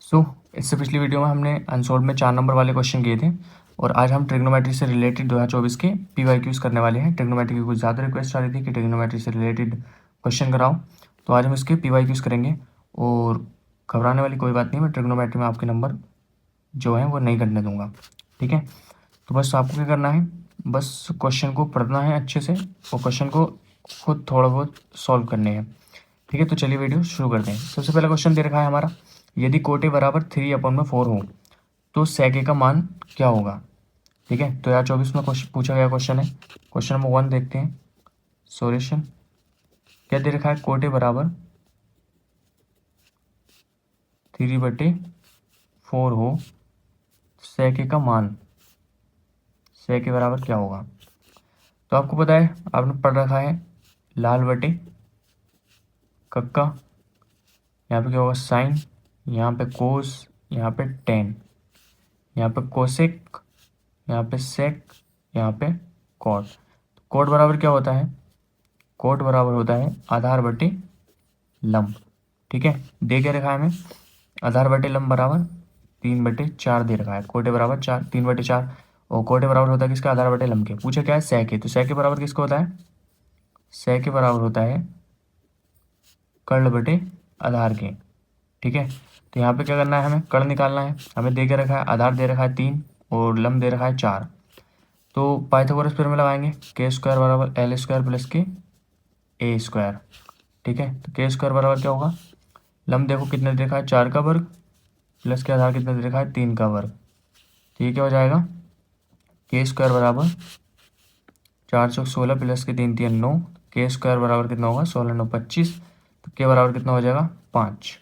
इससे पिछली वीडियो में हमने अनसोल्व में 4 नंबर वाले क्वेश्चन किए थे और आज हम ट्रिग्नोमेट्री से रिलेटेड 2024 के PYQs करने वाले हैं। ट्रिग्नोमेट्री की कुछ ज़्यादा रिक्वेस्ट आ रही थी कि ट्रिग्नोमेट्री से रिलेटेड क्वेश्चन कराओ, तो आज हम इसके PYQs करेंगे। और घबराने वाली कोई बात नहीं, मैं ट्रिग्नोमेट्री में आपके नंबर जो है वो नहीं करने दूंगा, ठीक है। तो बस आपको क्या करना है, बस क्वेश्चन को पढ़ना है अच्छे से और क्वेश्चन को खुद थोड़ा बहुत सॉल्व करने हैं, ठीक है। तो चलिए वीडियो शुरू करते हैं। सबसे पहला क्वेश्चन दे रखा है हमारा, यदि कोटे बराबर 3/4 हो तो सेके का मान क्या होगा, ठीक है। तो 2024 में पूछा गया क्वेश्चन है। क्वेश्चन नंबर 1 देखते हैं सॉल्यूशन। क्या दे रखा है, कोटे बराबर 3/4 हो, सेके का मान सेके बराबर क्या होगा। तो आपको पता है, आपने पढ़ रखा है लाल बटे कक्का, यहाँ पे क्या होगा साइन, यहाँ पे कोस, यहाँ पे टेन, यहाँ पे कोसेक, यहाँ पे सेक, यहाँ पे कॉट। कॉट बराबर क्या होता है, कॉट बराबर होता है आधार बटे लंब, ठीक है। दे के रखा है हमें आधार बटे लंब बराबर 3/4 दे रखा है। कोटे बराबर 3/4 और कोटे बराबर होता है किसका, आधार बटे लंब के। पूछा क्या है, सेक के। तो सेक के बराबर किसको होता है, सेक के बराबर होता है कर्ण बटे आधार के, ठीक है। तो यहाँ पे क्या करना है, हमें कर्ण निकालना है। हमें दे के रखा है आधार दे रखा है 3 और लंब दे रखा है 4। तो पाइथागोरस थ्योरम में लगाएंगे, k² बराबर L² प्लस के A², ठीक है। तो k² बराबर क्या होगा, लंब देखो कितने दे रखा है 4 का वर्ग प्लस के आधार कितने दे रखा है 3 का वर्ग। तो ये क्या हो जाएगा, k² बराबर 4 चौक 16 प्लस के 3 3 9, k² बराबर कितना होगा 16 9 25। तो k बराबर कितना हो जाएगा 5,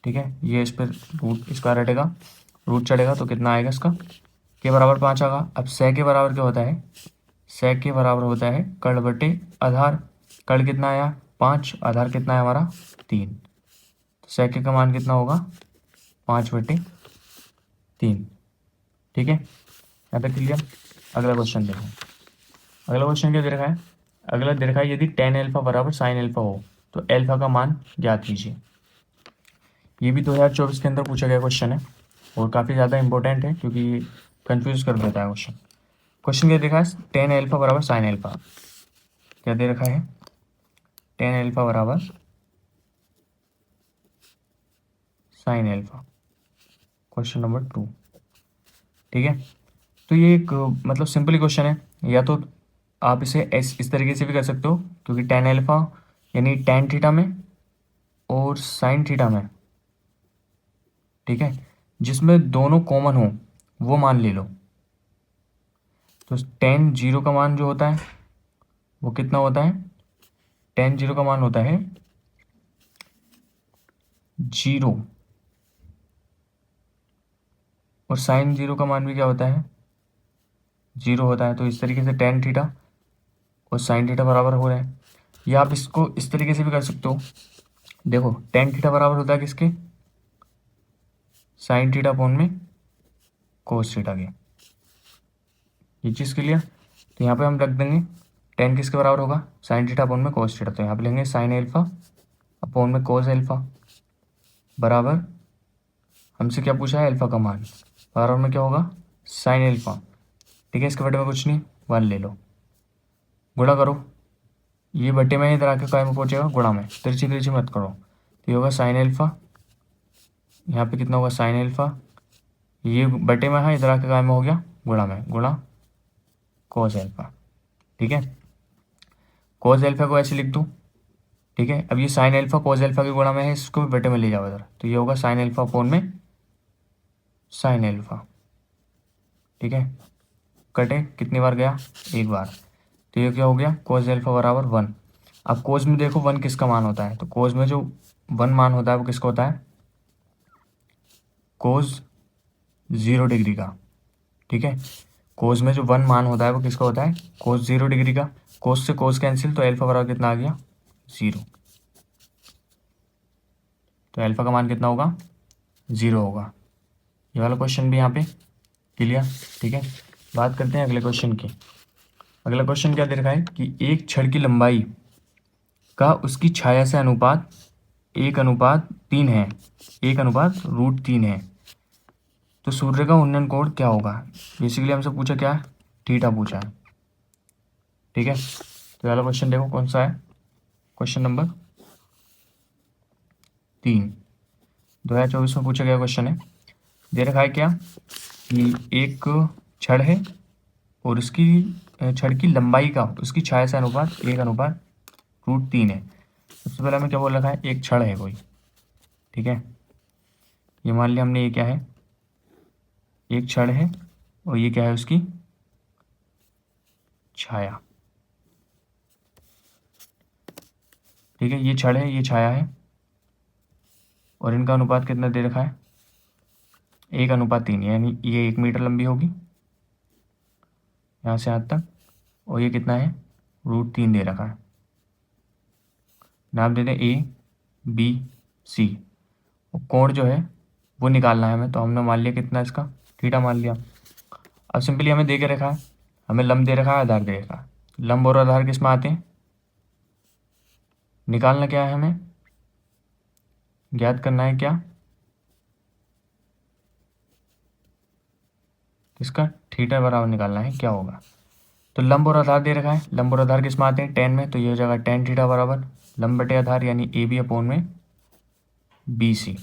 ठीक है। ये इस पर रूट स्क्वायर हटेगा, रूट चढ़ेगा तो कितना आएगा इसका, के बराबर 5 आएगा। अब सेक के बराबर क्या होता है, सेक के बराबर होता है कर्ण बटे आधार। कर्ण कितना आया 5, आधार कितना है हमारा 3। तो सेक के का मान कितना होगा 5/3, ठीक है। यहाँ तक क्लियर। अगला क्वेश्चन देखो, अगला क्वेश्चन क्या दे रखा है, अगला दे रखा है यदि tan अल्फा बराबर sin अल्फा हो तो अल्फा का मान ज्ञात कीजिए। ये भी 2024 के अंदर पूछा गया क्वेश्चन है और काफ़ी ज़्यादा इंपॉर्टेंट है क्योंकि कंफ्यूज कर देता है क्वेश्चन। क्वेश्चन क्या देखा है, tan अल्फा बराबर sin अल्फा। क्या दे रखा है, tan अल्फा बराबर sin अल्फा, क्वेश्चन नंबर 2, ठीक है। तो ये एक मतलब सिंपल क्वेश्चन है, या तो आप इसे इस तरीके से भी कर सकते हो क्योंकि tan अल्फा यानी tan थीटा में और sin थीटा में, ठीक है, जिसमें दोनों कॉमन हो वो मान ले लो। तो tan 0 का मान जो होता है वो कितना होता है, tan 0 का मान होता है 0 और sin 0 का मान भी क्या होता है 0 होता है। तो इस तरीके से tan थीटा और sin थीटा बराबर हो रहे हैं। या आप इसको इस तरीके से भी कर सकते हो, देखो tan थीटा बराबर होता है किसके, sin थीटा अपॉन में cos थीटा के। ये चीज़ क्लियर। तो यहाँ पे हम रख देंगे tan किसके बराबर होगा, sin थीटा अपॉन में cos थीटा। तो यहाँ पे लेंगे sin अल्फा अपॉन में cos अल्फा बराबर, हमसे क्या पूछा है अल्फा का मान, बराबर में क्या होगा sin अल्फा, ठीक है। इसके बटे में कुछ नहीं 1 ले लो, गुणा करो, ये बटे में इधर आके काय में पहुंचेगा गुणा में, तिरछी तिरछी मत करो। तो ये होगा sin अल्फा, यहाँ पे कितना होगा sin अल्फा, ये बटे में है इधर आके काय में हो गया गुणा में, गुणा cos अल्फा, ठीक है। cos अल्फा को ऐसे लिख दूँ, ठीक है। अब ये sin अल्फा cos अल्फा के गुणा में है, इसको भी बटे में ले जाओ इधर, तो ये होगा sin अल्फा अपॉन में sin अल्फा, ठीक है। कटे कितनी बार गया, एक बार। तो ये क्या हो गया cos अल्फा बराबर 1। अब cos में देखो 1 किसका मान होता है, तो cos में जो 1 मान होता है वो किसका होता है, cos 0 डिग्री का, ठीक है। cos में जो 1 मान होता है वो किसका होता है, cos 0 डिग्री का। cos से cos कैंसिल, तो अल्फा बराबर कितना आ गया 0। तो अल्फा का मान कितना होगा 0 होगा। ये वाला क्वेश्चन भी यहाँ पे क्लियर, ठीक है। बात करते हैं अगले क्वेश्चन की। अगला क्वेश्चन क्या दे रखा है कि एक छड़ की लंबाई का उसकी छाया से अनुपात 1/3 है, 1/√3 है, तो सूर्य का उन्नयन कोण क्या होगा? बेसिकली हमसे पूछा क्या है? थीटा पूछा है। ठीक है, तो वाला क्वेश्चन देखो कौन सा है, क्वेश्चन नंबर 3 2024 में पूछा गया क्वेश्चन है। दे रखा है क्या कि एक छड़ है और उसकी छड़ की लंबाई का उसकी छाया से अनुपात 1/√3 है। सबसे पहले हमें क्या बोल रखा है? एक छड़ है कोई, ठीक है, ये मान लिया हमने, ये क्या है? एक छड़ है और ये क्या है? उसकी छाया। ठीक है, ये छड़ है, ये छाया है, और इनका अनुपात कितना दे रखा है? 1/3, यानी ये 1 मीटर लंबी होगी यहाँ से यहाँ तक, और ये कितना है? √3 दे रखा है। नाम दे दें ABC, और कोण जो है वो निकालना है हमें, तो हमने मान लिया कितना इसका? थीटा मान लिया। अब सिंपली हमें दे के रखा है, हमें लंब दे रखा है, आधार दे रखा है। लंब और आधार किस में आते हैं? निकालना क्या है हमें? ज्ञात करना है क्या? इसका थीटा बराबर निकालना है, क्या होगा? तो लंब और आधार दे रखा है, लंब और आधार किस में आते हैं? टेन में, तो ये हो जाएगा टेन थीटा बराबर लंब बटे आधार यानी AB/BC।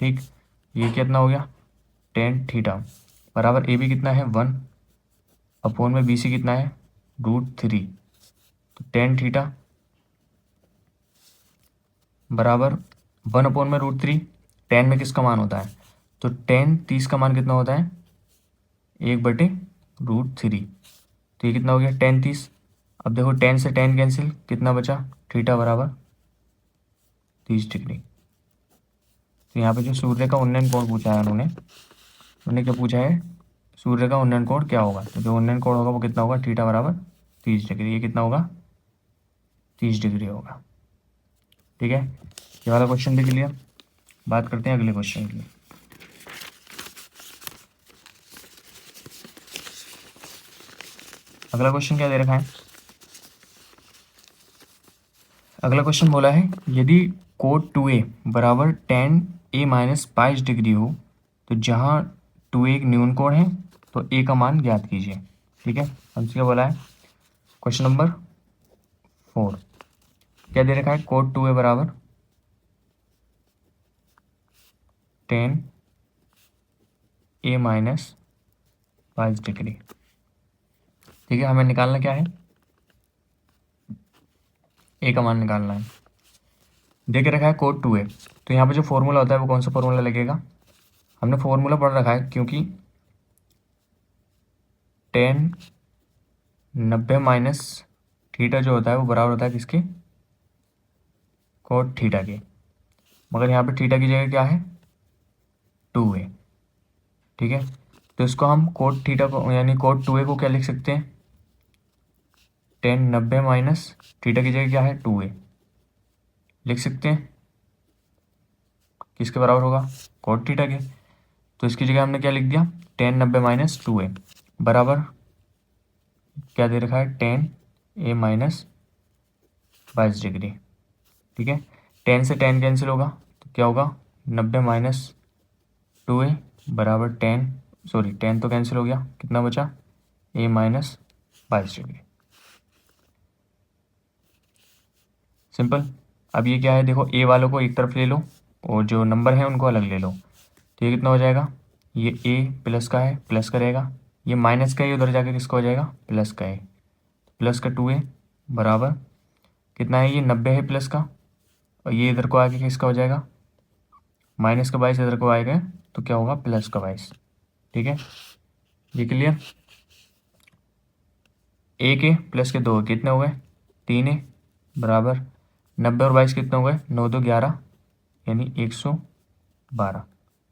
ठीक, ये कितना हो गया? टेन थीटा बराबर AB कितना है? 1/BC कितना है? √3। तो टेन थीटा बराबर 1/√3। टेन में किसका मान होता है? तो टेन 30 का मान कितना होता है? 1/√3। तो ये कितना हो गया? टेन 30। अब देखो टेन से टेन कैंसिल, कितना बचा? थीटा बराबर 30 डिग्री। तो यहाँ पे जो सूर्य का उन्नयन कोण पूछा है उन्होंने क्या पूछा है? सूर्य का उन्नयन कोण क्या होगा? तो जो उन्नयन कोण होगा वो कितना होगा? थीटा बराबर 30 डिग्री। ये कितना होगा? 30 डिग्री होगा। ठीक है, ये वाला क्वेश्चन लिख लिया। बात करते हैं अगले क्वेश्चन की। अगला क्वेश्चन क्या दे रखा है? अगला क्वेश्चन बोला है यदि कोट 2A बराबर tan A माइनस 22 डिग्री हो तो जहाँ 2A एक न्यून कोण है तो A का मान ज्ञात कीजिए। ठीक है, हमसे क्या बोला है? क्वेश्चन नंबर 4 क्या दे रखा है? कोट 2A बराबर tan A माइनस 22 डिग्री। ठीक है, हमें निकालना क्या है? A का मान निकालना है। दे के रखा है कोट 2A, तो यहाँ पे जो फॉर्मूला होता है वो कौन सा फॉर्मूला लगेगा? हमने फॉर्मूला पढ़ रखा है, क्योंकि tan 90 माइनस थीटा जो होता है वो बराबर होता है किसके? कोट थीटा के। मगर यहाँ पे थीटा की जगह क्या है? 2A। ठीक है, तो इसको हम कोट थीटा को यानी कोट 2A को क्या लिख सकते हैं? tan 90 माइनस थीटा की जगह क्या है? 2A लिख सकते हैं। किसके बराबर होगा? कोट थीटा के। तो इसकी जगह हमने क्या लिख दिया? tan 90 माइनस 2A बराबर क्या दे रखा है? tan A minus 22 degree. ठीक है, टेन से टेन कैंसिल होगा तो क्या होगा? 90 माइनस 2A बराबर टेन तो कैंसिल हो गया, कितना बचा? A minus 22 degree. सिंपल। अब ये क्या है? देखो A वालों को एक तरफ ले लो और जो नंबर है उनको अलग ले लो, तो ये कितना हो जाएगा? ये A प्लस का है, प्लस का रहेगा, ये माइनस का है, उधर जाके किसका हो जाएगा? प्लस का है। प्लस का 2A बराबर कितना है? ये 90 है प्लस का, और ये इधर को आके किसका हो जाएगा? माइनस का 22 इधर को आएगा तो क्या होगा? प्लस का 22। ठीक है, ये क्लियर? ए के प्लस के 2 कितने हो गए? 3A बराबर 90 और 22 कितने हो गए? 9 2 11 यानी 112।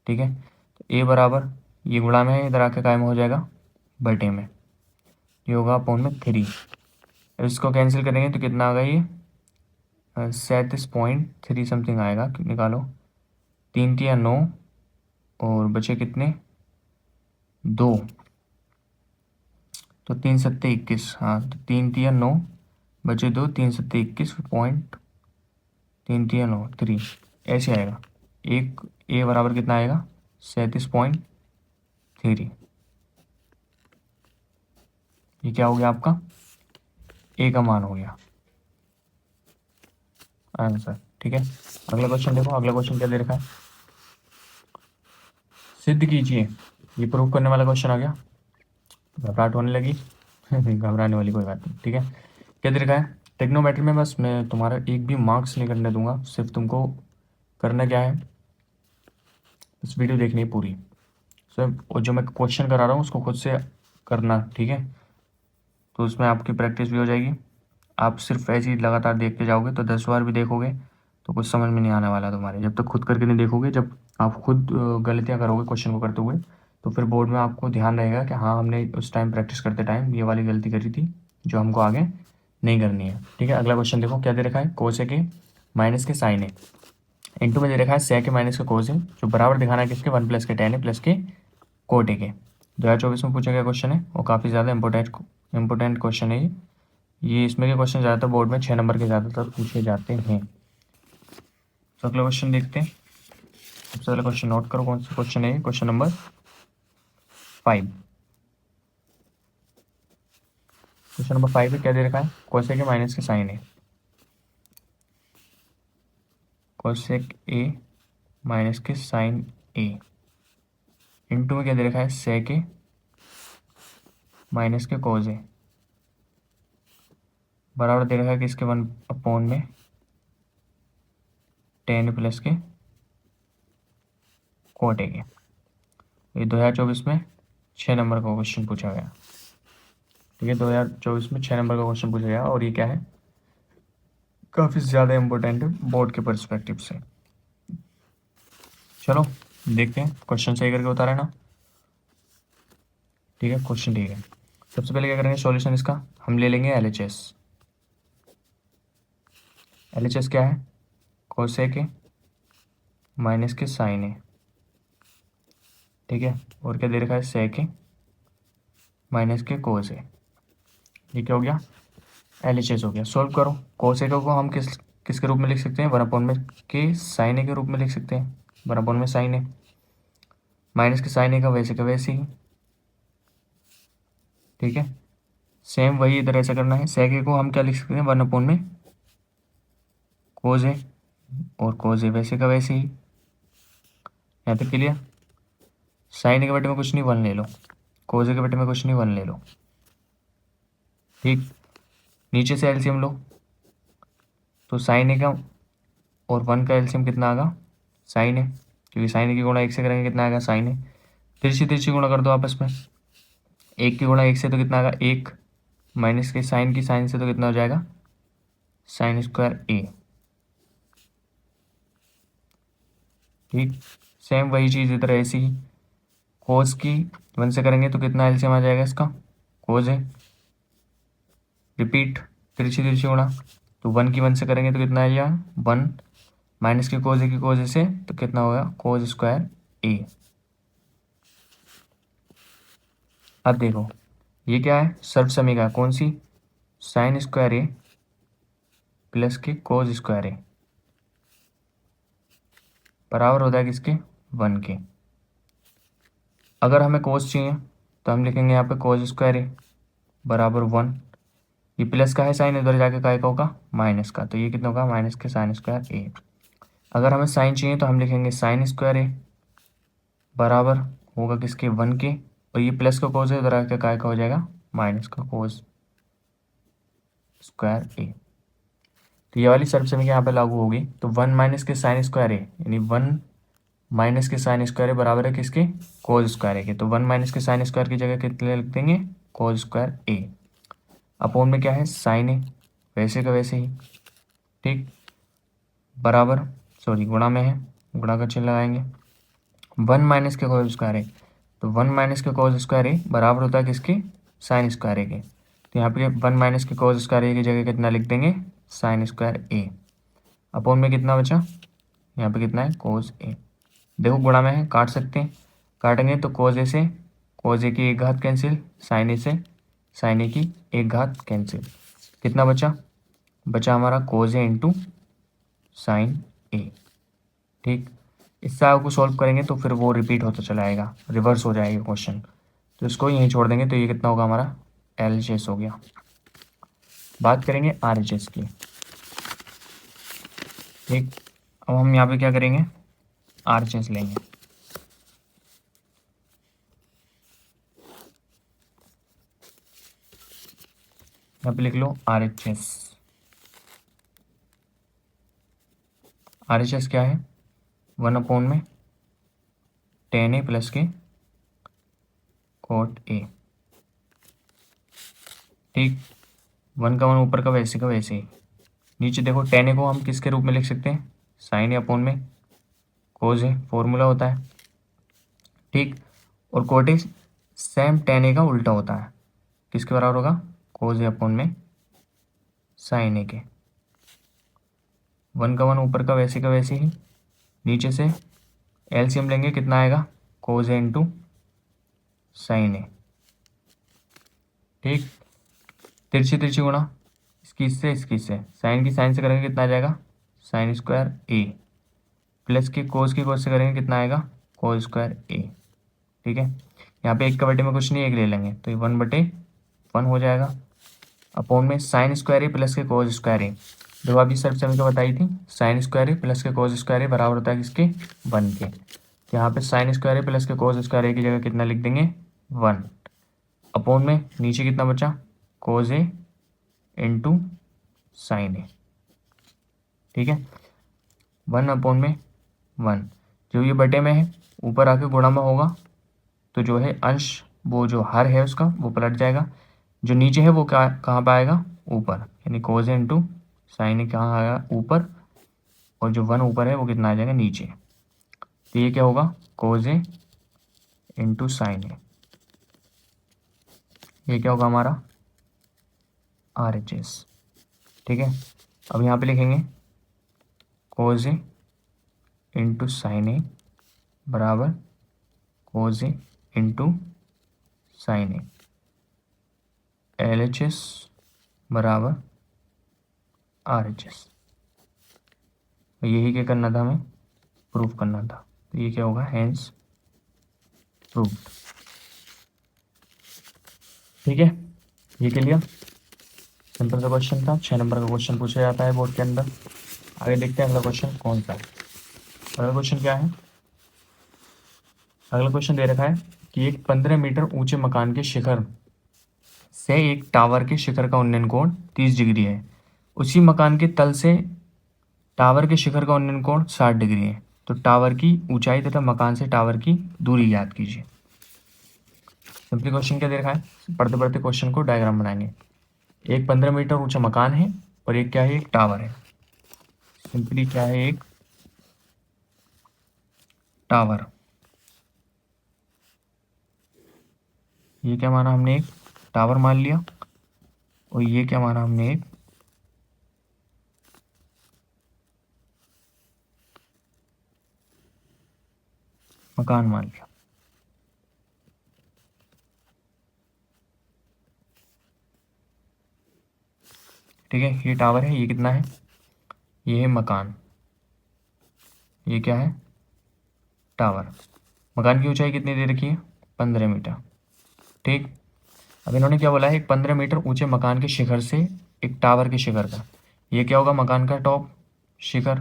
ठीक है, तो ए बराबर ये गुणा में है, इधर आके कायम हो जाएगा बटे में, ये होगा अपॉन में 3। अब इसको कैंसिल करेंगे तो कितना आ गया? ये 37.3 समथिंग आएगा। निकालो, 3 3 9 और बचे कितने? 2, तो 3 7 21। हाँ, तो 3 3 9 बचे 2, 3 7 21 पॉइंट 3 3 9 3, ऐसे आएगा। एक ए बराबर कितना आएगा 37.3। ये क्या हो गया आपका ए का मान हो गया आंसर। ठीक है, अगला क्वेश्चन देखो। अगला क्वेश्चन क्या दे रखा है, सिद्ध कीजिए। ये प्रूव करने वाला क्वेश्चन आ गया, घबराहट होने लगी घबराने वाली कोई बात नहीं। ठीक है, क्या दे रखा है, टेक्नोमेट्री में बस मैं तुम्हारा एक भी मार्क्स नहीं करने दूंगा, सिर्फ तुमको करना क्या है, इस वीडियो देखनी है पूरी। और जो मैं क्वेश्चन करा रहा हूँ उसको खुद से करना। ठीक है, तो उसमें आपकी प्रैक्टिस भी हो जाएगी। आप सिर्फ ऐसे ही लगातार देखते जाओगे तो 10 बार भी देखोगे तो कुछ समझ में नहीं आने वाला तुम्हारे, जब तक खुद करके नहीं देखोगे। जब आप खुद गलतियाँ करोगे क्वेश्चन को करते हुए, तो फिर बोर्ड में आपको ध्यान रहेगा कि हाँ हमने उस टाइम प्रैक्टिस करते टाइम ये वाली गलती करी थी जो हमको आगे नहीं करनी है। ठीक है, अगला क्वेश्चन देखो क्या दे रखा है, कोस के माइनस के साइन है इंटू में दे रखा है सेक के माइनस के कोस है, जो बराबर दिखाना है किसके 1 प्लस के टेन है प्लस के कोट के। 2024 में पूछा गया क्वेश्चन है और काफ़ी ज़्यादा इंपॉर्टेंट क्वेश्चन है ये। इसमें के क्वेश्चन ज़्यादातर बोर्ड में 6 नंबर के ज़्यादातर पूछे जाते हैं। तो अगला क्वेश्चन देखते हैं। सबसे पहले क्वेश्चन नोट करो, कौन सा क्वेश्चन है, क्वेश्चन नंबर 5। क्वेश्चन नंबर 5 में क्या दे रखा है, कोसेक के माइनस के साइन है, कोसेक ए माइनस के साइन ए इंटू में क्या दे रखा है सेक ए माइनस के कोज ए बराबर दे रखा है किसके 1 में टेन प्लस के कोट ए के। ये 2024 में 6 नंबर का क्वेश्चन पूछा गया। ठीक है, 2024 में 6 नंबर का क्वेश्चन पूछा गया और ये क्या है, काफ़ी ज़्यादा इम्पोर्टेंट है बोर्ड के पर्सपेक्टिव से। चलो देखते हैं, क्वेश्चन सही करके उतारा है ना। ठीक है, क्वेश्चन ठीक है। सबसे पहले क्या करेंगे, सॉल्यूशन इसका हम ले लेंगे LHS। LHS क्या है, कोसेक के माइनस के साइन है। ठीक है, और क्या दे रखा है सेक के माइनस के कोस है। ये क्या हो गया, LHS हो गया। सॉल्व करो, कोसेक को हम किसके रूप में लिख सकते हैं, 1 में के साइन ए के रूप में लिख सकते हैं, 1 में साइन ए माइनस के साइन ए का वैसे ही। ठीक है, सेम वही इधर ऐसा करना है। सेक ए को हम क्या लिख सकते हैं, 1 में कोज ए और कोज ए वैसे का वैसे ही। यहाँ तक क्लियर। साइन ए के बटे में कुछ नहीं 1 ले लो, कोज ए के बटे में कुछ नहीं 1 ले लो। ठीक, नीचे से एलसीएम लो तो साइन ए का और 1 का एलसीएम कितना आएगा साइन ए, क्योंकि साइन ए की गुणा 1 से करेंगे कितना आएगा साइन ए। तिरछी गुणा कर दो आपस में, 1 की गुणा 1 से तो कितना आएगा 1 माइनस के साइन की साइन से तो कितना हो जाएगा साइन स्क्वायर ए। ठीक, सेम वही चीज़ इधर ऐसी ही, कोस की 1 से करेंगे तो कितना एलसीएम आ जाएगा इसका कोस है। रिपीट, तिरछी गुणा, तो 1 की 1 से करेंगे तो कितना आ जाएगा 1 माइनस के कोस ए की कोस ए से तो कितना होगा कोस स्क्वायर ए। अब देखो ये क्या है, सर्वसमीका कौन सी, साइन स्क्वायर ए प्लस के कोस स्क्वायर ए बराबर होता है किसके 1 के। अगर हमें कोस चाहिए तो हम लिखेंगे यहाँ पे कोस स्क्वायर ए बराबर 1, ये प्लस का है साइन, इधर जाके काय का होगा माइनस का, तो ये कितना होगा माइनस के साइन स्क्वायर ए। अगर हमें साइन चाहिए तो हम लिखेंगे साइन स्क्वायर ए बराबर होगा किसके 1 के, और ये प्लस का कोस है इधर आके काय का हो जाएगा माइनस का कोस स्क्वायर ए। तो ये वाली सर्वसमीकरण यहाँ पे लागू होगी, तो 1 माइनस के साइन स्क्वायर ए यानी 1 माइनस के साइन स्क्वायर ए बराबर है किसके कोस स्क्वायर ए के। तो 1 माइनस के साइन स्क्वायर की जगह कितने लिख देंगे कोस स्क्वायर ए, अपोन में क्या है साइन ए वैसे का वैसे ही। ठीक, बराबर सॉरी गुणा में है, गुणा का चिन्ह लगाएंगे, 1 माइनस के कोस स्क्वायर ए, तो 1 माइनस के कोस स्क्वायर ए बराबर होता है किसके साइन स्क्वायर ए के। तो यहाँ पे 1 माइनस के कोस स्क्वायर ए की जगह कितना लिख देंगे साइन स्क्वायर ए, अपोन में कितना बचा यहाँ पे कितना है कोस ए। देखो गुणा में है काट सकते हैं, काटेंगे तो कोस ए से कोस ए की एक घात कैंसिल, साइन ए से साइन ए की एक घात कैंसिल, कितना बचा हमारा कोस ए इंटू साइन ए। ठीक, इससे आपको सॉल्व करेंगे तो फिर वो रिपीट होता चला आएगा, रिवर्स हो जाएगा क्वेश्चन। तो इसको यहीं छोड़ देंगे, तो ये कितना होगा हमारा LHS हो गया। बात करेंगे RHS की। ठीक, अब हम यहाँ पे क्या करेंगे, RHS लेंगे। यहाँ पे लिख लो RHS। RHS क्या है, 1 में tan A प्लस के cot A। ठीक, 1 का 1 ऊपर का वैसे ही। नीचे देखो tan A को हम किसके रूप में लिख सकते हैं, sin A अपॉन में cos A, फॉर्मूला होता है। ठीक, और cot A same tan A का उल्टा होता है, किसके बराबर होगा, cos A अपॉन में sin A के। 1 का 1 ऊपर का वैसे ही। नीचे से LCM लेंगे, कितना आएगा, cos A into sin A। ठीक, तिरछी गुणा इसकी इससे साइन की साइन से करेंगे कितना आ जाएगा, साइन स्क्वायर A, प्लस की कोस से करेंगे कितना आएगा, कोस स्क्वायर A। ठीक है, यहाँ पे 1 का बटे में कुछ नहीं, 1 ले लेंगे तो ये 1/1 हो जाएगा, अपॉन में साइन स्क्वायर A प्लस के कोस स्क्वायर A। जो अभी सर से हमको बताई थी, साइन स्क्वायर A प्लस के कोस स्क्वायर A बराबर होता है किसके, 1 के। तो यहाँ पे साइन स्क्वायर A प्लस के कोस स्क्वायर A की जगह कितना लिख देंगे, 1, अपॉन में नीचे कितना बचा, कोस A इंटू साइन A। ठीक है, 1/1, जो ये बटे में है ऊपर आके गुणा में होगा, तो जो है अंश, वो जो हर है उसका वो पलट जाएगा, जो नीचे है वो कहाँ पे आएगा, ऊपर, यानी कोस A इंटू साइन A कहाँ आएगा, ऊपर, और जो 1 ऊपर है वो कितना आ जाएगा, नीचे। तो ये क्या होगा, कोस A इंटू साइन A। ये क्या होगा हमारा RHS। ठीक है, अब यहाँ पे लिखेंगे कोस A इंटू साइन A बराबर कोस A into sine A। LHS बराबर RHS। यही क्या करना था, हमें प्रूफ करना था। तो ये क्या होगा, हेंस प्रूव्ड। ठीक है, ये के लिए सिंपल सा क्वेश्चन था, 6 नंबर का क्वेश्चन पूछा जाता है बोर्ड के अंदर। आगे देखते हैं अगला क्वेश्चन कौन सा है। अगला क्वेश्चन क्या है, अगला क्वेश्चन दे रखा है कि एक 15 मीटर ऊंचे मकान के शिखर से एक टावर के शिखर का उन्नयन कोण 30 डिग्री है। उसी मकान के तल से टावर के शिखर का उन्नयन कोण 60 डिग्री है। तो टावर की ऊंचाई तथा मकान से टावर की दूरी ज्ञात कीजिए। सिंपली क्वेश्चन क्या दे रखा है, पढ़ते पढ़ते क्वेश्चन को डायग्राम बनाएंगे। एक 15 मीटर ऊंचा मकान है और एक क्या है, एक टावर है। सिंपली क्या है, एक टावर। ये क्या माना हमने, एक टावर मान लिया, और ये क्या माना हमने, एक मकान मान लिया। ठीक है, ये टावर है, ये कितना है, ये है मकान, ये क्या है, टावर। मकान की ऊंचाई कितनी दे रखी है, 15 मीटर। ठीक, अब इन्होंने क्या बोला है, एक 15 मीटर ऊंचे मकान के शिखर से एक टावर के शिखर का, ये क्या होगा, मकान का टॉप शिखर,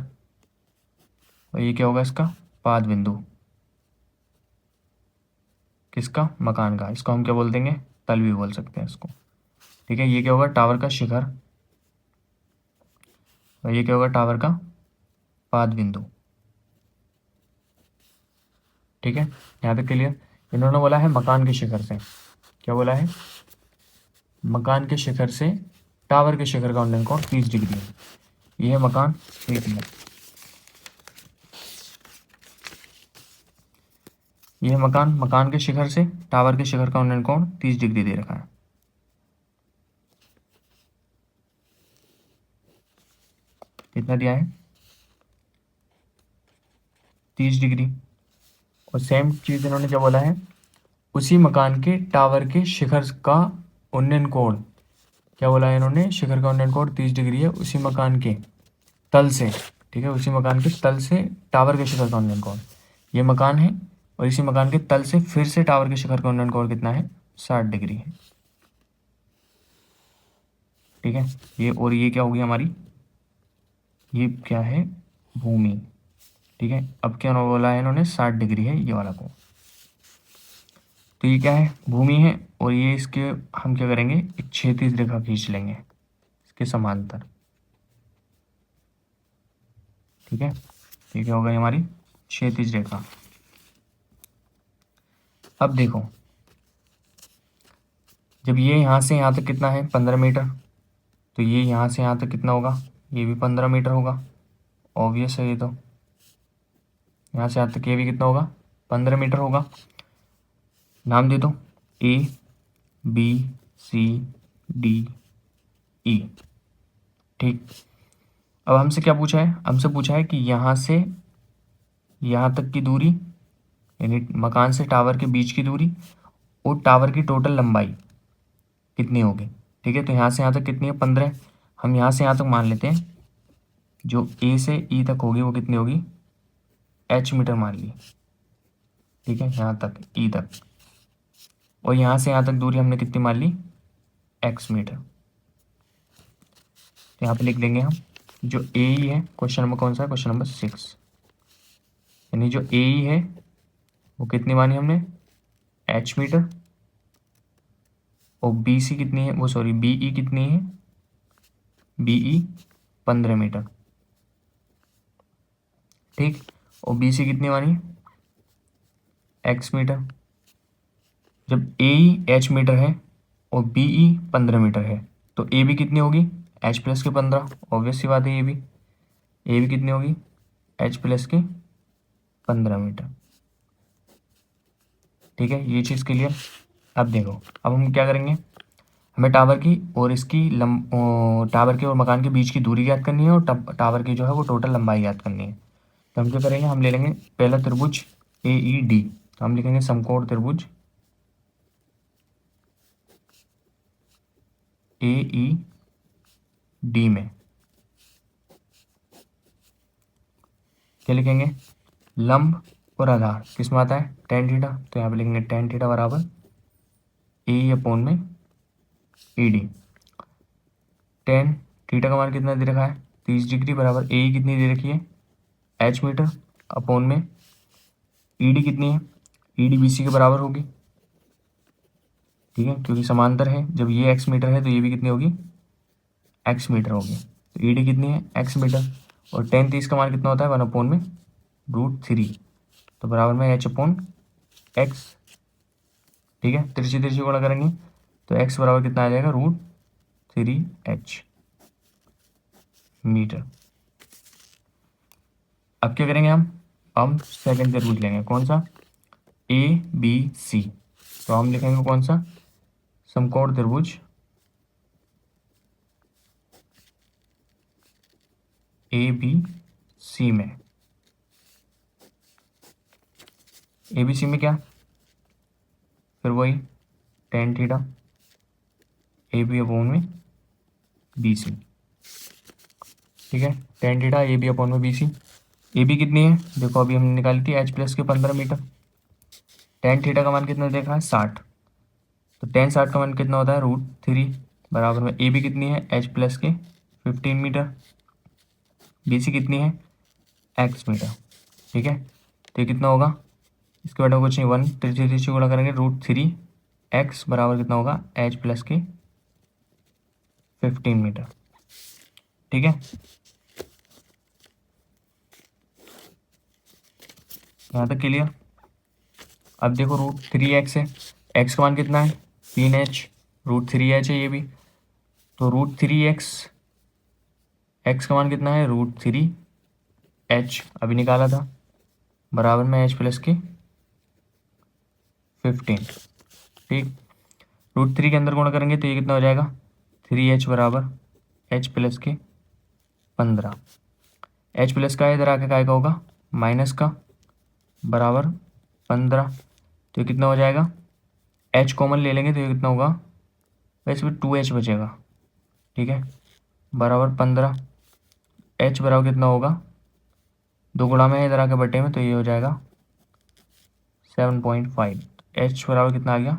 और ये क्या होगा इसका पाद बिंदु, किसका, मकान का। इसको हम क्या बोल देंगे, तल भी बोल सकते हैं इसको। ठीक है, ये क्या होगा, टावर का शिखर, और ये क्या होगा, टावर का पाद बिंदु। ठीक है, यहाँ तक क्लियर। इन्होंने बोला है मकान के शिखर से, क्या बोला है, मकान के शिखर से टावर के शिखर का उन्नयन कोण 30 डिग्री है। ये है मकान, एक मिनट, ये है मकान, मकान के शिखर से टावर के शिखर का उन्नयन कोण 30 डिग्री दे रखा है। कितना दिया है, 30 डिग्री। और सेम चीज इन्होंने क्या बोला है, उसी मकान के टावर के शिखर का उन्नयन कोण, क्या बोला है इन्होंने, शिखर का उन्नयन कोण 30 डिग्री है उसी मकान के तल से, ठीक है, उसी मकान के तल से टावर के शिखर का उन्नयन कोण, ये मकान है और इसी मकान के तल से फिर से टावर के शिखर का उन्नयन कोण कितना है, 60 डिग्री है। ठीक है, ये और ये क्या होगी हमारी, ये क्या है, भूमि। ठीक है, अब क्या बोला है इन्होंने, 60 डिग्री है ये वाला कोण। तो ये क्या है, भूमि है, और ये इसके हम क्या करेंगे, एक क्षैतिज रेखा खींच लेंगे इसके समांतर। ठीक है, ये क्या होगा हमारी क्षैतिज रेखा। अब देखो, जब ये यहाँ से यहाँ तक कितना है, 15 मीटर, तो ये यहाँ से यहाँ तक कितना होगा, ये भी 15 मीटर होगा। ऑब्वियस है ये तो, यहाँ से यहाँ तक ये भी कितना होगा, 15 मीटर होगा। नाम दे दो, A B C D E. ठीक, अब हमसे क्या पूछा है, हमसे पूछा है कि यहाँ से यहाँ तक की दूरी, यानी मकान से टावर के बीच की दूरी और टावर की टोटल लंबाई कितनी होगी। ठीक है, तो यहाँ से यहाँ तक कितनी है, 15। हम यहाँ से यहाँ तक मान लेते हैं, जो ए से ई तक होगी वो कितनी होगी, h मीटर मान ली। ठीक है, यहाँ तक ई तक, और यहाँ से यहाँ तक दूरी हमने कितनी मान ली, x मीटर। तो यहाँ पे लिख देंगे हम, जो ए ई है, क्वेश्चन नंबर कौन सा है, क्वेश्चन नंबर 6, यानी जो ए ई है वो कितनी मानी हमने, h मीटर, और बी सी कितनी है, वो सॉरी बी ई कितनी है, बी ई 15 मीटर। ठीक, और बी सी कितनी मानी, x मीटर। जब ए ई एच मीटर है और बी ई 15 मीटर है, तो ए बी कितनी होगी, एच प्लस के 15। ऑब्वियस सी बात है, ए बी कितनी होगी, एच प्लस के 15 मीटर। ठीक है, ये चीज़ क्लियर। अब देखो, अब हम क्या करेंगे, हमें टावर की और इसकी टावर के और मकान के बीच की दूरी ज्ञात करनी है, और टावर की जो है वो टोटल लंबाई ज्ञात करनी है। तो हम क्या करेंगे, हम ले लेंगे पहला त्रिभुज ए ई डी, तो हम लिखेंगे समकोण त्रिभुज ए ई डी में क्या लिखेंगे, लंब और आधार किस में आता है, tan थीटा। तो यहाँ पे लिखेंगे tan थीटा बराबर ए अपॉन में ई डी। tan थीटा का मान कितना दे रखा है, 30 डिग्री, बराबर ए कितनी दे रखी है, h मीटर, अपॉन में ई डी कितनी है, ई डी बी सी के बराबर होगी। ठीक है, क्योंकि समांतर है, जब ये x मीटर है तो ये भी कितनी होगी, x मीटर होगी। तो ई डी कितनी है, x मीटर, और tan 30 का मान कितना होता है, 1 अपॉन में √3, तो बराबर में h अपॉन x। ठीक है, तिरछी तिरछी गुणा करेंगे तो x बराबर कितना आ जाएगा, √3h मीटर। अब क्या करेंगे हम सेकंड त्रिभुज लेंगे, कौन सा, ए बी सी। तो हम लिखेंगे कौन सा, समकोण त्रिभुज ए बी सी में। ए बी सी में क्या, फिर वही tan theta A B upon में बी सी। ठीक है, tan theta A B upon में बी सी। ए बी कितनी है, देखो अभी हमने निकाली थी, h प्लस के 15 मीटर। tan थीटा का मान कितना देखा है, 60, तो tan 60 का मान कितना होता है, √3, बराबर में ए बी कितनी है, h प्लस के 15 मीटर, बी सी कितनी है, x मीटर। ठीक है, तो ये कितना होगा, इसके बाद कुछ नहीं, 1 तिरछी तिरछी गुणा करेंगे, √3x बराबर कितना होगा, h प्लस के 15 मीटर। ठीक है, यहाँ तक क्लियर। अब देखो √3x है, x का मान कितना है, 3h, √3h है ये भी, तो √3x, x का मान कितना है, √3h अभी निकाला था, बराबर में h प्लस के 15। ठीक, √3 के अंदर गुणा करेंगे तो ये कितना हो जाएगा, 3h बराबर h प्लस के 15। h प्लस का इधर आके काय का होगा, माइनस का, बराबर 15। तो ये कितना हो जाएगा, h कॉमन ले लेंगे तो ये कितना होगा, वैसे भी 2h बचेगा। ठीक है, बराबर 15, h बराबर कितना होगा, 2 गुणा में इधर आके बटे में, तो ये हो जाएगा 7.5। एच बराबर कितना आ गया?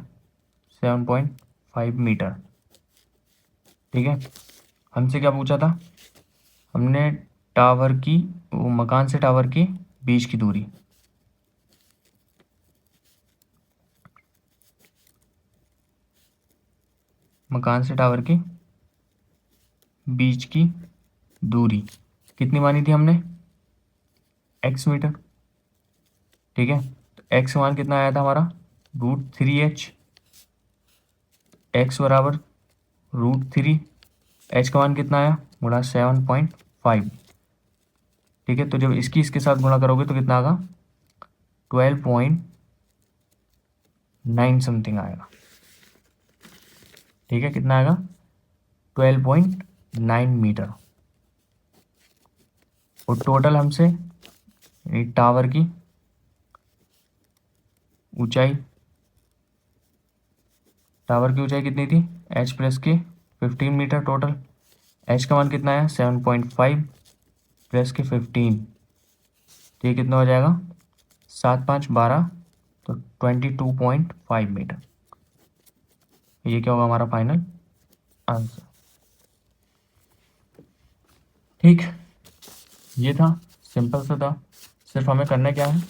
7.5 मीटर। ठीक है, हमसे क्या पूछा था? हमने टावर की, वो मकान से टावर की बीच की दूरी, मकान से टावर की बीच की दूरी कितनी मानी थी हमने? x metre. ठीक है, तो x मान कितना आया था हमारा? √3h। x बराबर √3, h का मान कितना आया? गुणा 7.5। ठीक है, तो जब इसकी इसके साथ गुणा करोगे तो कितना आएगा? 12.9 समथिंग आएगा। ठीक है, कितना आएगा? 12.9 मीटर। और टोटल हमसे टावर की ऊंचाई, टावर की ऊंचाई कितनी थी? h प्लस के 15 मीटर टोटल। h का मान कितना है? 7.5 प्लस के 15, तो ये कितना हो जाएगा? 7×5 = 12, तो 22.5 मीटर। ये क्या होगा हमारा फाइनल आंसर। ठीक, ये था, सिंपल सा था। सिर्फ हमें करना क्या है,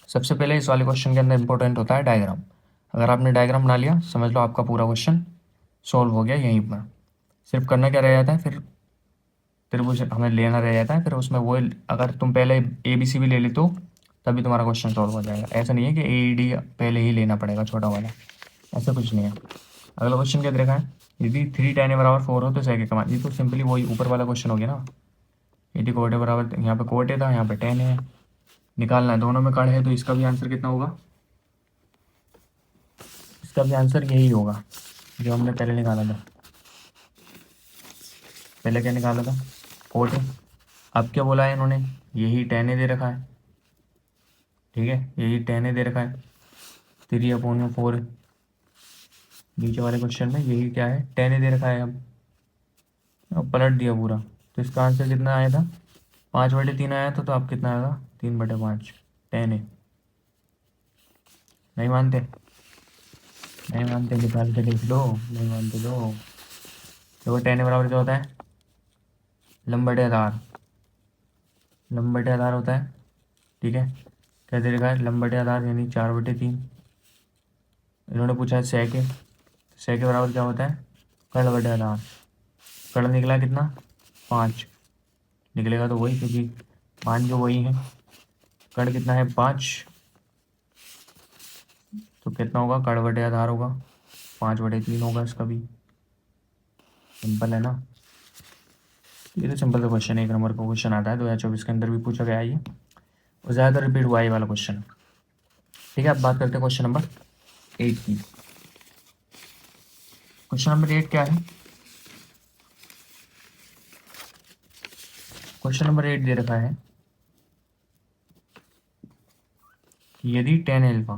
सबसे पहले इस वाले क्वेश्चन के अंदर इंपॉर्टेंट होता है डायग्राम। अगर आपने डायग्राम बना लिया, समझ लो आपका पूरा क्वेश्चन सॉल्व हो गया यहीं पर। सिर्फ करना क्या रह जाता है, फिर वो हमें लेना रह जाता है, फिर उसमें वो अगर तुम पहले ABC भी ले ली तो तभी तुम्हारा क्वेश्चन सॉल्व हो जाएगा। ऐसा नहीं है कि AED पहले ही लेना पड़ेगा छोटा वाला, ऐसा कुछ नहीं है। अगला क्वेश्चन क्या दे रखा है? यदि 3 tan = 4 हो तो sec का मान, ये तो सिंपली वही ऊपर वाला क्वेश्चन हो गया ना। यदि कोट है बराबर, यहाँ पे कोट था, यहाँ पे tan है, निकालना है। दोनों में कड़ है, तो इसका भी आंसर कितना होगा? इसका भी आंसर यही होगा जो हमने पहले निकाला था। पहले क्या निकाला था? कोट है। अब क्या बोला है इन्होंने? यही tan दे रखा है। ठीक है, यही tan दे रखा है, 3/4। नीचे वाले क्वेश्चन में यही क्या है? tan दे रखा है। अब पलट दिया पूरा, तो इसका आंसर कितना आया था? 5/3 आया था, तो अब कितना आएगा? 3/5 tan। नहीं मानते? नहीं मानते, निकाल के देख लो। नहीं मानते तो देखो, tan बराबर क्या होता है? लंब/आधार। लंब/आधार होता है। ठीक है, क्या दे रखा है? लंब/आधार यानी 4/3। इन्होंने पूछा है sec है, sec के बराबर क्या होता है? कड़/आधार। कड़ निकला कितना? 5 निकलेगा, तो वही, क्योंकि 5 जो वही है। कड़ कितना है? 5, तो कितना होगा? कड़/आधार होगा 5/3 होगा इसका भी। सिंपल है ना? ये तो सिंपल सा क्वेश्चन है, 1 नंबर का क्वेश्चन आता है 2024 के अंदर भी पूछा गया है ये, और ज़्यादातर रिपीट हुआ है ये वाला क्वेश्चन। ठीक है, अब बात करते हैं क्वेश्चन नंबर 8 की। क्वेश्चन नंबर 8 क्या है? क्वेश्चन नंबर 8 दे रखा है कि यदि tan अल्फा,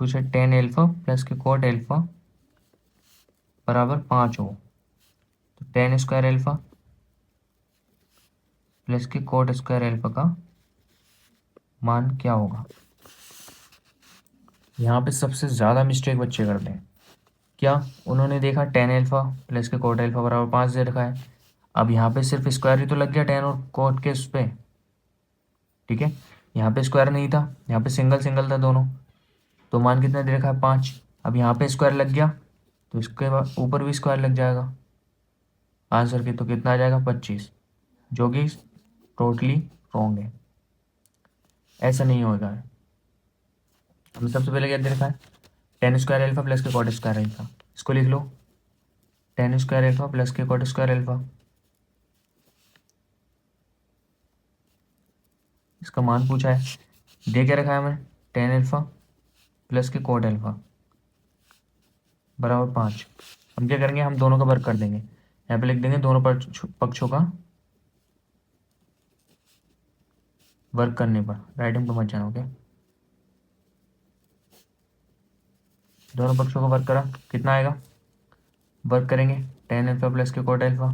पूछे tan अल्फा प्लस के cot अल्फा बराबर 5 हो, तो tan² अल्फा प्लस के cot² अल्फा का मान क्या होगा? यहाँ पे सबसे ज़्यादा मिस्टेक बच्चे करते हैं। क्या? उन्होंने देखा tan अल्फा प्लस के cot अल्फा बराबर 5 दे रखा है। अब यहाँ पे सिर्फ स्क्वायर ही तो लग गया tan और cot के उस पर। ठीक है, यहाँ पे स्क्वायर नहीं था, यहाँ पे सिंगल सिंगल था दोनों, तो मान कितना दे रखा है? 5। अब यहाँ पे स्क्वायर लग गया, तो इसके बाद ऊपर भी स्क्वायर लग जाएगा आंसर के, तो कितना आ जाएगा? 25, जो कि टोटली रॉन्ग है। ऐसा नहीं होगा। हमें सबसे पहले क्या दे रखा है? tan² अल्फा प्लस के cot² अल्फा। इसको लिख लो, tan² अल्फा प्लस के cot² अल्फा। इसका मान पूछा है, दे क्या रखा है हमें? tan अल्फा प्लस के cot अल्फा बराबर 5। हम क्या करेंगे? हम दोनों का वर्क कर देंगे। यहाँ पे लिख देंगे दोनों पक्षों का वर्क करने पर, राइटिंग पर मत जाना। ओके, दोनों पक्षों का वर्क करा, कितना आएगा? वर्क करेंगे tan अल्फा प्लस के cot अल्फा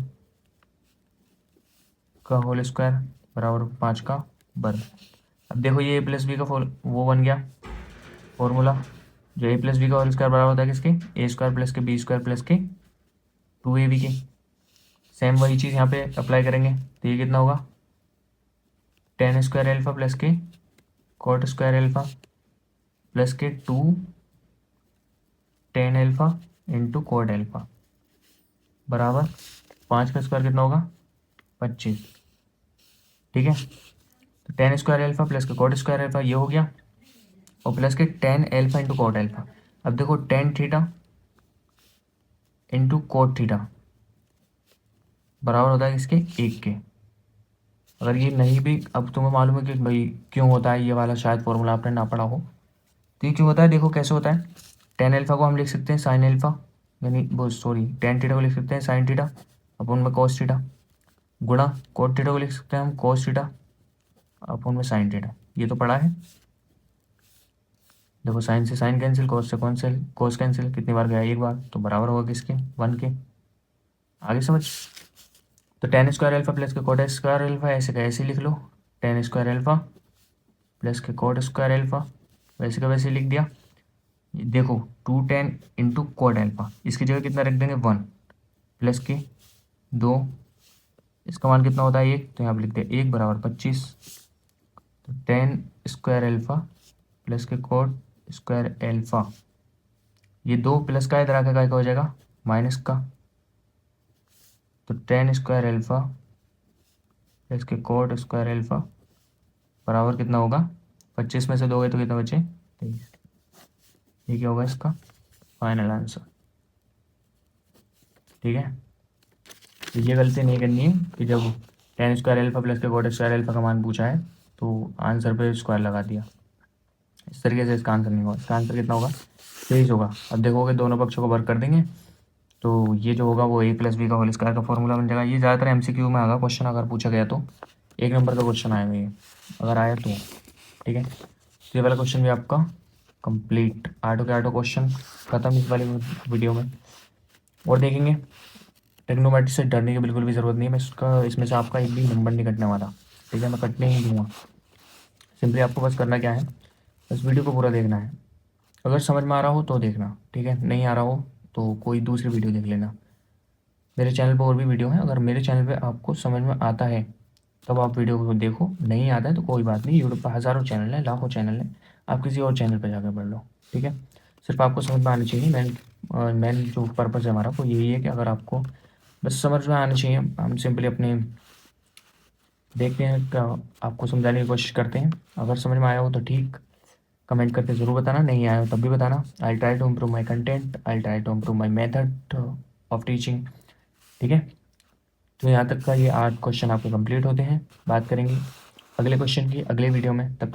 का होल स्क्वायर बराबर 5 का वर्ग। अब देखो ये ए प्लस बी का वो बन गया फॉर्मूला, जो ए प्लस बी का होल स्क्वायर बराबर होता है किसके, ए स्क्वायर प्लस के बी स्क्वायर प्लस के 2ab के। सेम वही चीज़ यहाँ पे अप्लाई करेंगे, तो ये कितना होगा, टेन स्क्वायर एल्फा प्लस के कॉट स्क्वायर एल्फा प्लस के 2 tan alpha into cot alpha बराबर 5 का स्क्वायर कितना होगा, 25। ठीक है, तो टेन स्क्वायर एल्फा प्लस के कॉट स्क्वायर एल्फा ये हो गया, और प्लस के tan alpha into cot alpha. अब देखो tan theta into cot theta बराबर होता है इसके 1 के। अगर ये नहीं भी अब तुम्हें मालूम है कि भाई क्यों होता है ये वाला, शायद फॉर्मूला आपने ना पढ़ा हो, तो ये क्यों होता है, देखो कैसे होता है। टेन एल्फा को हम लिख सकते हैं साइन एल्फा, यानी वो सॉरी टेन थीटा को लिख सकते हैं साइन थीटा अपन में कॉस थीटा, गुणा कॉट थीटा को लिख सकते हैं हम कॉस थीटा अपन में साइन थीटा। ये तो पढ़ा है। देखो साइन से साइन कैंसिल, कॉस से कॉस कैंसिल, कितनी बार गया, एक बार, तो बराबर होगा किसके, 1 के। आगे समझ। तो टेन स्क्वायर एल्फा प्लस के कॉट स्क्वायर एल्फा ऐसे का ऐसे लिख लो, टेन स्क्वायर एल्फा प्लस के कॉट स्क्वायर एल्फा वैसे का वैसे लिख दिया। देखो 210 इंटू कॉट एल्फा, इसकी जगह कितना रख देंगे 1 प्लस के 2, इसका मान कितना होता है 1, तो यहाँ पर लिखते हैं 1 बराबर 25। तो टेन स्क्वायर एल्फा प्लस के कॉट स्क्वायर एल्फा, ये 2 प्लस का इधर आके का हो जाएगा माइनस का, तो टेन स्क्वायर एल्फा प्लस के कॉट स्क्वायर एल्फा बराबर कितना होगा, 25 में से 2 गए तो कितना बचे 23। ये क्या होगा इसका फाइनल आंसर। ठीक है, तो ये गलती नहीं करनी है कि जब टेन स्क्वायर एल्फा प्लस के कॉट स्क्वायर एल्फा का मान पूछा है तो आंसर पे स्क्वायर लगा दिया, इस तरीके से इसका आंसर नहीं होगा। इसका आंसर कितना होगा 23 होगा। अब देखोगे दोनों पक्षों को वर्क कर देंगे तो ये जो होगा वो ए प्लस बी का होल स्क्वायर का फॉर्मूला बन जाएगा। ये ज़्यादातर एमसीक्यू में आएगा क्वेश्चन, अगर पूछा गया तो 1 नंबर का क्वेश्चन आएगा ये, अगर आया तो। ठीक है, तो ये वाला क्वेश्चन भी आपका कंप्लीट, 8 के 8 क्वेश्चन खत्म इस वाली वीडियो में। और देखेंगे ट्रिग्नोमेट्री से डरने की बिल्कुल भी ज़रूरत नहीं है, मैं इसमें से आपका एक भी नंबर नहीं कटने वाला। ठीक है, मैं कटने ही दूँगा। सिंपली आपको बस करना क्या है, बस वीडियो को पूरा देखना है। अगर समझ में आ रहा हो तो देखना, ठीक है, नहीं आ रहा हो तो कोई दूसरी वीडियो देख लेना। मेरे चैनल पर और भी वीडियो है, अगर मेरे चैनल पे आपको समझ में आता है तब आप वीडियो को देखो, नहीं आता है तो कोई बात नहीं, यूट्यूब पर हज़ारों चैनल है, लाखों चैनल है, आप किसी और चैनल पर जाकर पढ़ लो। ठीक है, सिर्फ आपको समझ में आनी चाहिए। मेन जो पर्पज़ है हमारा वो यही है कि अगर आपको बस समझ में आनी चाहिए, हम सिंपली अपने देखते हैं क्या आपको समझाने की कोशिश करते हैं। अगर समझ में आया हो तो ठीक, कमेंट करके ज़रूर बताना, नहीं आया हो तब भी बताना। I try to improve my content, I try to improve my method of teaching. ठीक है, तो यहाँ तक का ये 8 क्वेश्चन आपके कंप्लीट होते हैं। बात करेंगे अगले क्वेश्चन की अगले वीडियो में, तब तक